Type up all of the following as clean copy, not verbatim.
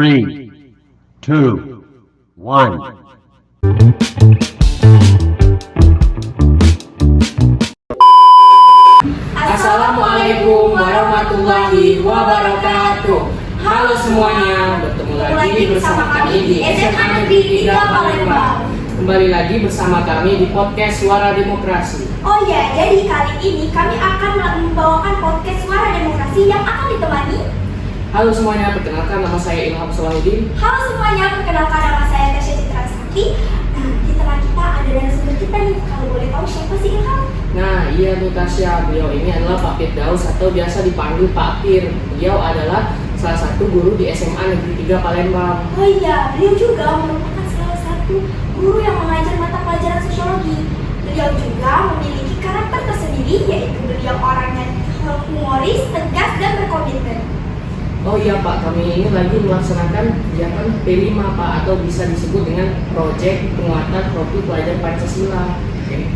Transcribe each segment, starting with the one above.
Three, two, one. Assalamualaikum warahmatullahi wabarakatuh. Halo semuanya, bertemu lagi bersama kami di SMA Negeri 3 Palembang. Kembali lagi bersama kami di podcast Suara Demokrasi. Oh ya, jadi kali ini kami akan membawakan podcast Suara Demokrasi yang akan ditemani. Halo semuanya, perkenalkan nama saya Ilham Salahuddin. Halo semuanya, perkenalkan nama saya Tasya Citra Sakti. Nah, di tengah kita ada narasumber kita nih. Kalau boleh tahu siapa sih Ilham? Nah, iya nih Tasya, beliau ini adalah Pak Firdaus atau biasa dipanggil Pak Fir. Beliau adalah salah satu guru di SMA Negeri 3 Palembang. Oh iya, beliau juga merupakan salah satu guru yang mengajar mata pelajaran sosiologi. Beliau juga memiliki karakter tersendiri, yaitu beliau orangnya humoris, tegas, dan berkomitmen. Oh iya Pak, kami ini lagi melaksanakan kegiatan P5 Pak, atau bisa disebut dengan Proyek Penguatan Profil Pelajar Pancasila. Oke.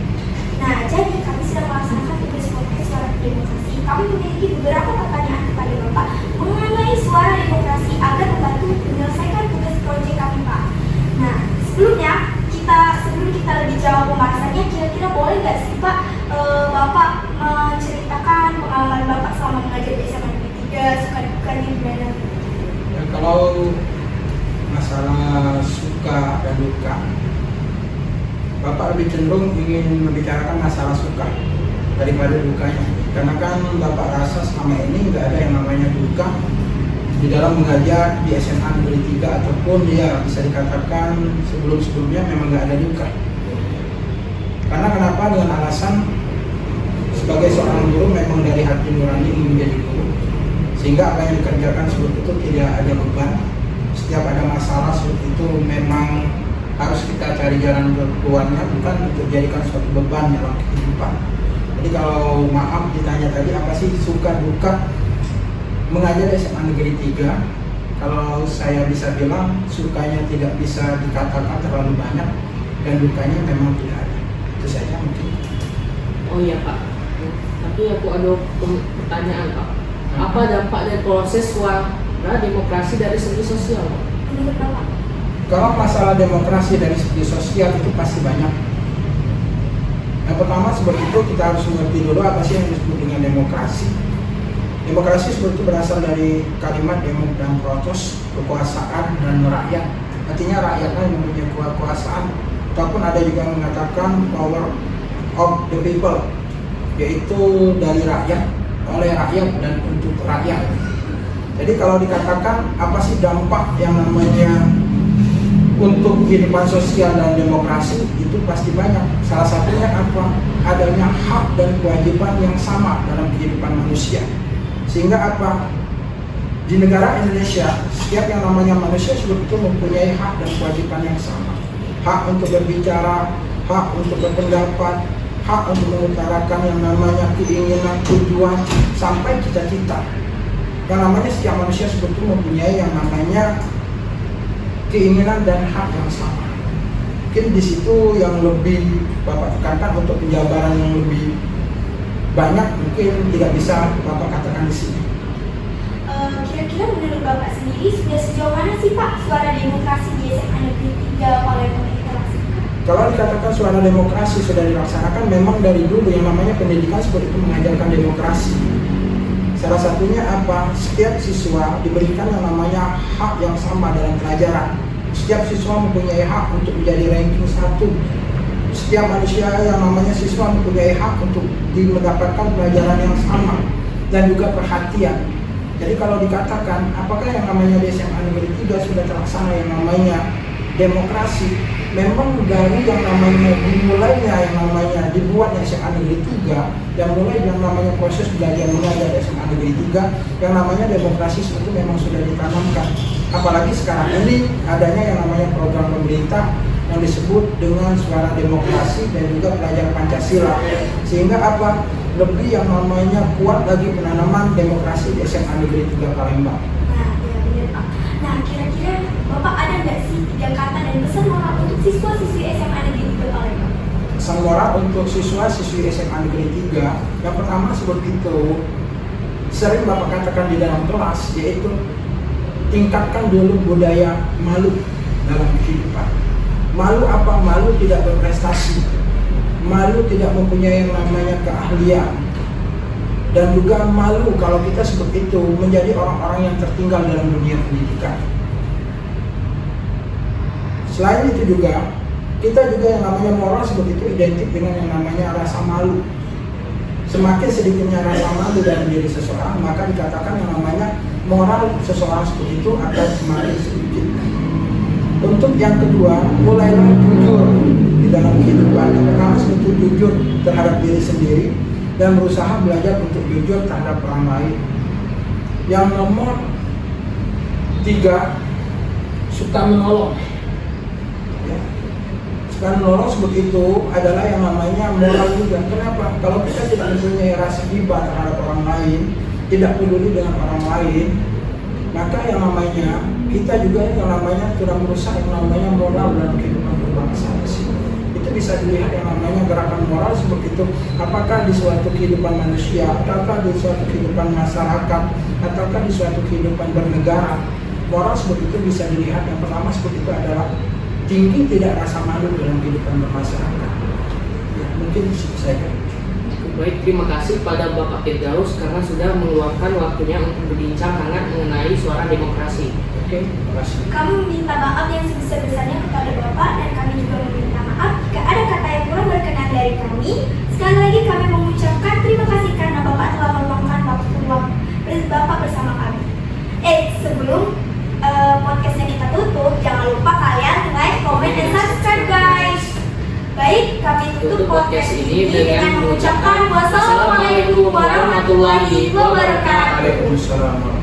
Nah, jadi kami sedang melaksanakan tugas podcast Suara Demokrasi. Kami memiliki beberapa pertanyaan kepada Bapak mengenai Suara Demokrasi agar membantu menyelesaikan tugas proyek kami Pak. Nah, sebelum kita lebih jauh pembahasannya, kira-kira boleh nggak sih Pak Bapak menceritakan pengalaman Bapak selama mengajar di SMA Negeri 3, suka-dukanya gimana? Ya, kalau masalah suka dan duka, Bapak lebih cenderung ingin membicarakan masalah suka daripada dukanya. Karena kan Bapak rasa selama ini nggak ada yang namanya duka di dalam mengajar di SMA Negeri 3, ataupun ya bisa dikatakan sebelum-sebelumnya memang nggak ada duka. Karena kenapa? Dengan alasan sebagai seorang guru memang dari hati nurani ingin menjadi guru, sehingga apa yang dikerjakan seperti itu tidak ada beban. Setiap ada masalah seperti itu memang harus kita cari jalan keluarnya, bukan untuk jadikan suatu beban dalam kehidupan. Jadi kalau maaf ditanya tadi apa sih suka duka mengajar di SMA Negeri 3, kalau saya bisa bilang sukanya tidak bisa dikatakan terlalu banyak dan dukanya memang tidak ada. Itu saja mungkin. Oh iya Pak, tapi aku ada pertanyaan Pak. Apa dampak dari proses suara demokrasi dari segi sosial Pak? Menurut Bapak? Kalau masalah demokrasi dari segi sosial itu pasti banyak. Yang pertama seperti itu kita harus mengerti dulu apa sih yang disebut dengan demokrasi. Demokrasi seperti itu berasal dari kalimat demo dan protos, kekuasaan dan merakyat. Artinya rakyatlah yang mempunyai kekuasaan, ataupun ada juga yang mengatakan power of the people, yaitu dari rakyat, oleh rakyat dan untuk rakyat. Jadi kalau dikatakan apa sih dampak yang namanya untuk kehidupan sosial dan demokrasi, itu pasti banyak. Salah satunya apa? Adanya hak dan kewajiban yang sama dalam kehidupan manusia. Sehingga apa? Di negara Indonesia, setiap yang namanya manusia sebetulnya mempunyai hak dan kewajiban yang sama. Hak untuk berbicara, hak untuk berpendapat, hak untuk mengutarakan yang namanya keinginan, tujuan, sampai cita-cita. Yang namanya setiap manusia sebetulnya mempunyai yang namanya keinginan dan hak yang sama. Mungkin di situ yang lebih Bapak tekankan untuk penjabaran yang lebih banyak, mungkin tidak bisa Bapak katakan di sini. Kira-kira menurut Bapak sendiri sudah sejauh mana sih Pak Suara Demokrasi di SMA Negeri 3 Palembang ini dilaksanakan? Kalau dikatakan suara demokrasi sudah dilaksanakan, memang dari dulu yang namanya pendidikan seperti itu mengajarkan demokrasi. Salah satunya apa? Setiap siswa diberikan yang namanya hak yang sama dalam pelajaran. Setiap siswa mempunyai hak untuk menjadi ranking 1. Setiap manusia yang namanya siswa mempunyai hak untuk mendapatkan pelajaran yang sama dan juga perhatian. Jadi kalau dikatakan apakah yang namanya di SMA Negeri 3 sudah terlaksana yang namanya demokrasi, memang dari yang namanya dimulainya yang namanya dibuatnya SMA Negeri 3, yang mulai yang namanya proses belajar mengajar SMA Negeri 3, yang namanya demokrasi itu memang sudah ditanamkan. Apalagi sekarang ini adanya yang namanya program pemerintah yang disebut dengan Suara Demokrasi dan juga Pelajar Pancasila, sehingga apa? Lebih yang namanya kuat lagi penanaman demokrasi di SMA Negeri 3 Palembang. Nah, ya benar Pak. Nah, kira-kira Bapak ada nggak sih 3 kata dan pesan moral untuk siswa-siswi SMA Negeri 3 Palembang? Pesan moral untuk siswa-siswi SMA Negeri 3, yang pertama seperti itu, sering Bapak katakan di dalam kelas, yaitu tingkatkan dulu budaya malu dalam kehidupan. Malu apa? Malu tidak berprestasi, malu tidak mempunyai yang namanya keahlian, dan juga malu kalau kita seperti itu menjadi orang-orang yang tertinggal dalam dunia pendidikan. Selain itu juga, kita juga yang namanya moral seperti itu identik dengan yang namanya rasa malu. Semakin sedikitnya rasa malu dalam diri seseorang, maka dikatakan yang namanya moral seseorang seperti itu akan semakin sedikit. Untuk yang kedua, mulailah jujur di dalam kehidupan. Yang pertama seperti jujur terhadap diri sendiri dan berusaha belajar untuk jujur terhadap orang lain. Yang nomor 3, suka menolong. Ya. Suka menolong seperti itu adalah yang namanya moral juga. Kenapa? Kalau kita tidak mempunyai rasa iba terhadap orang lain, tidak peduli dengan orang lain, maka yang namanya kita juga yang namanya sudah merusak yang namanya moral dalam kehidupan berbangsa. Itu bisa dilihat yang namanya gerakan moral seperti itu. Apakah di suatu kehidupan manusia, ataukah di suatu kehidupan masyarakat, ataukah di suatu kehidupan bernegara, moral seperti itu bisa dilihat. Yang pertama seperti itu adalah tinggi tidak rasa malu dalam kehidupan bermasyarakat. Ya, mungkin disitu saya. Baik, terima kasih pada Bapak Firdaus karena sudah meluangkan waktunya untuk berbincang hangat mengenai suara demokrasi. Oke, terima kasih. Kami meminta maaf yang sebesar-besarnya kepada Bapak dan kami juga meminta maaf jika ada kata yang kurang berkenan dari kami. Sekali lagi kami mengucapkan terima kasih karena Bapak telah meluangkan waktu Bapak bersama kami. Sebelum podcastnya kita tutup, jangan lupa kalian like, comment, dan subscribe guys. Baik, kami tutup podcast ini dengan mengucapkan wassalamualaikum warahmatullahi wabarakatuh. Waalaikumsalam.